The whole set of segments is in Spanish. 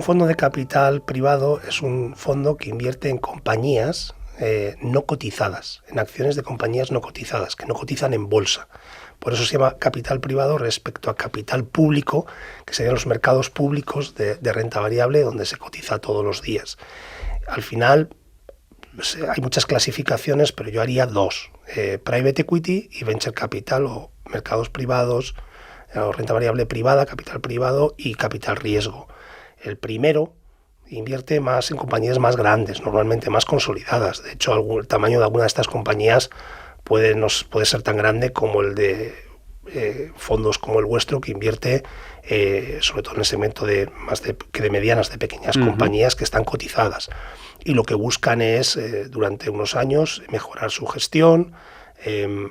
Un fondo de capital privado es un fondo que invierte en compañías no cotizadas, en acciones de compañías no cotizadas, que no cotizan en bolsa. Por eso se llama capital privado respecto a capital público, que serían los mercados públicos de renta variable donde se cotiza todos los días. Al final hay muchas clasificaciones, pero yo haría dos: private equity y venture capital, o mercados privados, o renta variable privada, capital privado y capital riesgo. El primero invierte más en compañías más grandes, normalmente más consolidadas. De hecho, el tamaño de alguna de estas compañías puede ser tan grande como el de fondos como el vuestro, que invierte sobre todo en el segmento de medianas, de pequeñas compañías que están cotizadas. Y lo que buscan es, durante unos años, mejorar su gestión,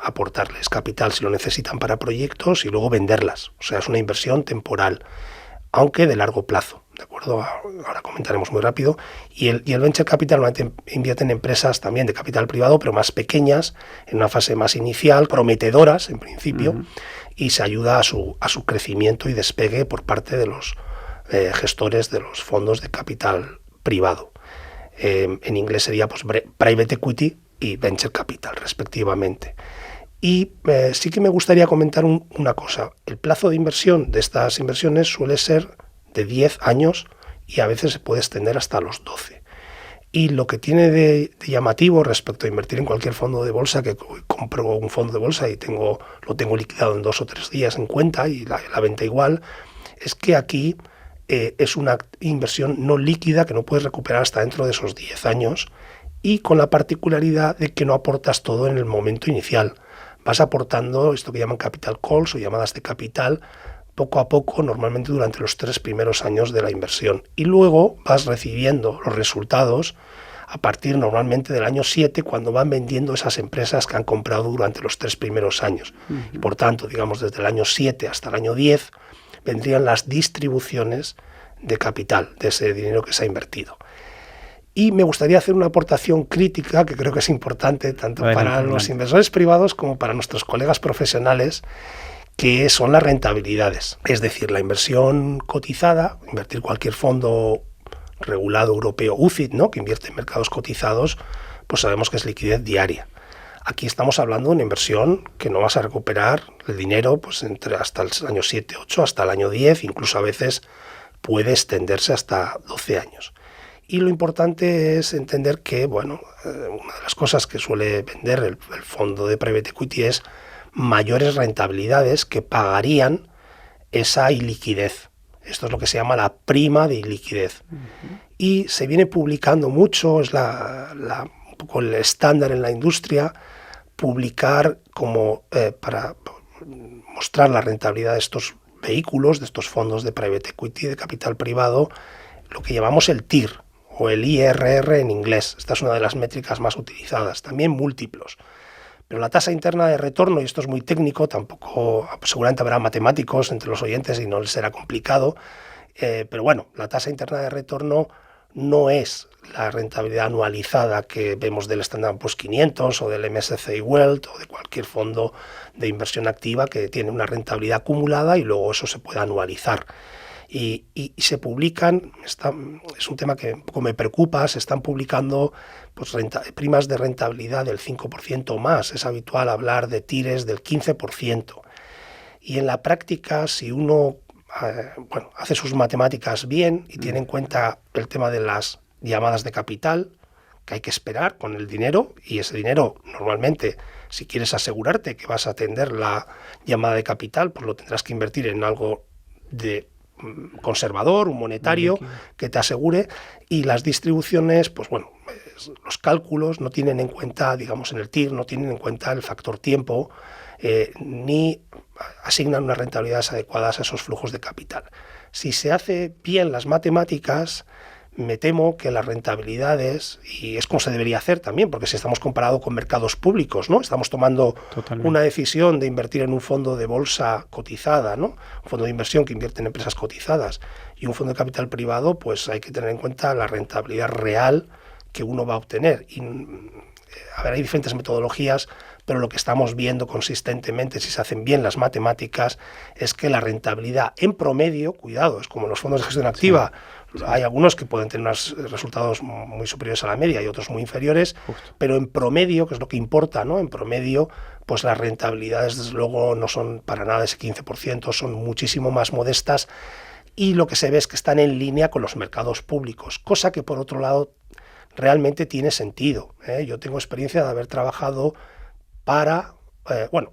aportarles capital si lo necesitan para proyectos y luego venderlas. O sea, es una inversión temporal, aunque de largo plazo. ¿De acuerdo? Ahora comentaremos muy rápido. Y el venture capital normalmente invierte en empresas también de capital privado, pero más pequeñas, en una fase más inicial, prometedoras en principio, y se ayuda a su crecimiento y despegue por parte de los gestores de los fondos de capital privado. En inglés sería pues private equity y venture capital, respectivamente. Y sí que me gustaría comentar una cosa. El plazo de inversión de estas inversiones suele ser de 10 años y a veces se puede extender hasta los 12. Y lo que tiene de llamativo respecto a invertir en cualquier fondo de bolsa, que compro un fondo de bolsa y lo tengo liquidado en 2 o 3 días en cuenta, y la venta igual, es que aquí es una inversión no líquida que no puedes recuperar hasta dentro de esos 10 años, y con la particularidad de que no aportas todo en el momento inicial. Vas aportando esto que llaman capital calls o llamadas de capital poco a poco, normalmente durante los 3 primeros años de la inversión. Y luego vas recibiendo los resultados a partir normalmente del año 7, cuando van vendiendo esas empresas que han comprado durante los 3 primeros años. Y por tanto, digamos, desde el año 7 hasta el año 10 vendrían las distribuciones de capital, de ese dinero que se ha invertido. Y me gustaría hacer una aportación crítica que creo que es importante tanto para los inversores privados como para nuestros colegas profesionales, que son las rentabilidades. Es decir, la inversión cotizada, invertir cualquier fondo regulado europeo, UCITS, ¿no?, que invierte en mercados cotizados, pues sabemos que es liquidez diaria. Aquí estamos hablando de una inversión que no vas a recuperar el dinero pues hasta el año 7, 8, hasta el año 10, incluso a veces puede extenderse hasta 12 años. Y lo importante es entender que, bueno, una de las cosas que suele vender el fondo de private equity es mayores rentabilidades que pagarían esa iliquidez. Esto es lo que se llama la prima de iliquidez. Y se viene publicando mucho, es un poco el estándar en la industria, publicar como para mostrar la rentabilidad de estos vehículos, de estos fondos de private equity, de capital privado, lo que llamamos el TIR, o el IRR en inglés. Esta es una de las métricas más utilizadas, también múltiplos. Pero la tasa interna de retorno, y esto es muy técnico, tampoco, seguramente habrá matemáticos entre los oyentes y no les será complicado, pero bueno, la tasa interna de retorno no es la rentabilidad anualizada que vemos del Standard & Poor's 500 o del MSCI World o de cualquier fondo de inversión activa que tiene una rentabilidad acumulada y luego eso se puede anualizar. Y se publican, es un tema que un poco me preocupa, se están publicando pues primas de rentabilidad del 5% o más. Es habitual hablar de tires del 15%. Y en la práctica, si uno hace sus matemáticas bien y tiene en cuenta el tema de las llamadas de capital, que hay que esperar con el dinero, y ese dinero normalmente, si quieres asegurarte que vas a atender la llamada de capital, pues lo tendrás que invertir en algo de conservador, un monetario que te asegure, y las distribuciones, pues bueno, los cálculos no tienen en cuenta, digamos en el TIR, no tienen en cuenta el factor tiempo, ni asignan unas rentabilidades adecuadas a esos flujos de capital. Si se hace bien las matemáticas, me temo que las rentabilidades, y es como se debería hacer también, porque si estamos comparando con mercados públicos, ¿no?, estamos tomando una decisión de invertir en un fondo de bolsa cotizada, ¿no?, un fondo de inversión que invierte en empresas cotizadas, y un fondo de capital privado, pues hay que tener en cuenta la rentabilidad real que uno va a obtener. Y a ver, hay diferentes metodologías, pero lo que estamos viendo consistentemente, si se hacen bien las matemáticas, es que la rentabilidad en promedio, cuidado, es como los fondos de gestión activa, Sí. Hay algunos que pueden tener unos resultados muy superiores a la media y otros muy inferiores, Justo. pero en promedio, que es lo que importa, ¿no? En promedio, pues las rentabilidades desde luego no son para nada ese 15%, son muchísimo más modestas, y lo que se ve es que están en línea con los mercados públicos, cosa que por otro lado realmente tiene sentido, ¿eh? Yo tengo experiencia de haber trabajado para,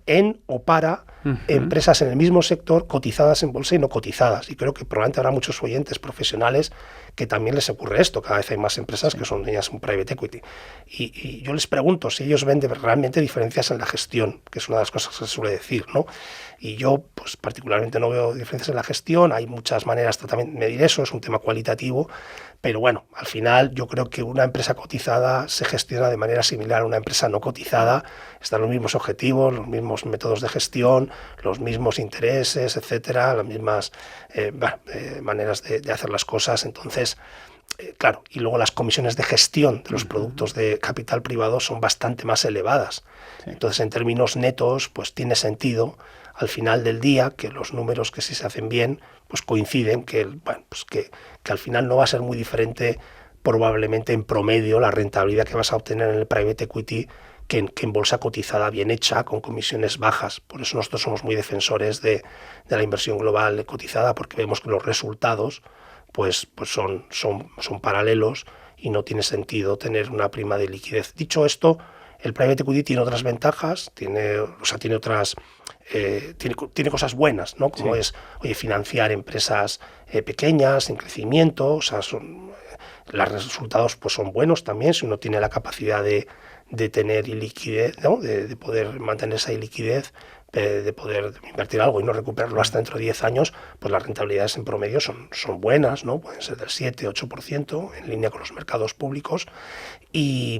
en o para empresas en el mismo sector cotizadas en bolsa y no cotizadas. Y creo que probablemente habrá muchos oyentes profesionales que también les ocurre esto. Cada vez hay más empresas que son ellas un private equity. Y yo les pregunto si ellos ven realmente diferencias en la gestión, que es una de las cosas que se suele decir, ¿no? Y yo, pues particularmente no veo diferencias en la gestión. Hay muchas maneras de también medir eso, es un tema cualitativo. Pero bueno, al final yo creo que una empresa cotizada se gestiona de manera similar a una empresa no cotizada. Están los mismos objetivos, los mismos métodos de gestión, los mismos intereses, etcétera, las mismas maneras de hacer las cosas. Entonces, claro, y luego las comisiones de gestión de los productos de capital privado son bastante más elevadas. Sí. Entonces, en términos netos, pues tiene sentido al final del día que los números que sí se hacen bien, pues coinciden que al final no va a ser muy diferente probablemente en promedio la rentabilidad que vas a obtener en el private equity que en bolsa cotizada bien hecha, con comisiones bajas. Por eso nosotros somos muy defensores de la inversión global cotizada, porque vemos que los resultados pues son paralelos y no tiene sentido tener una prima de liquidez. Dicho esto, el private equity tiene otras ventajas, tiene cosas buenas, ¿no? Como es financiar empresas pequeñas en crecimiento, o sea, los resultados pues son buenos también si uno tiene la capacidad de tener liquidez, ¿no? de poder mantener esa liquidez, de poder invertir algo y no recuperarlo hasta dentro de 10 años, pues las rentabilidades en promedio son buenas, ¿no? Pueden ser del 7-8% en línea con los mercados públicos y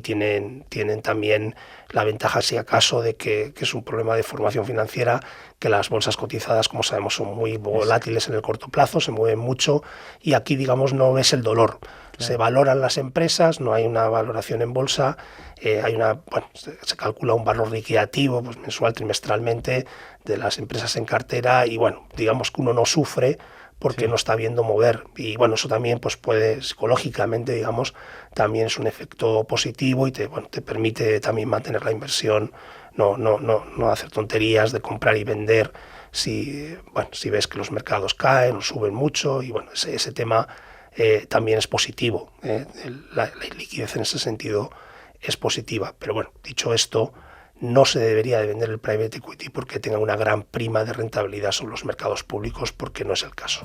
tienen también la ventaja, si acaso, de que es un problema de formación financiera, que las bolsas cotizadas, como sabemos, son muy volátiles en el corto plazo, se mueven mucho y aquí, digamos, no ves el dolor. Se valoran las empresas, no hay una valoración en bolsa, se calcula un valor liquidativo pues, mensual, trimestralmente, de las empresas en cartera y digamos que uno no sufre porque no está viendo mover. Y eso también pues puede, psicológicamente, digamos, también es un efecto positivo y te permite también mantener la inversión, no hacer tonterías de comprar y vender si ves que los mercados caen o suben mucho y ese tema también es positivo. La liquidez en ese sentido es positiva. Pero dicho esto, no se debería de vender el private equity porque tenga una gran prima de rentabilidad sobre los mercados públicos, porque no es el caso.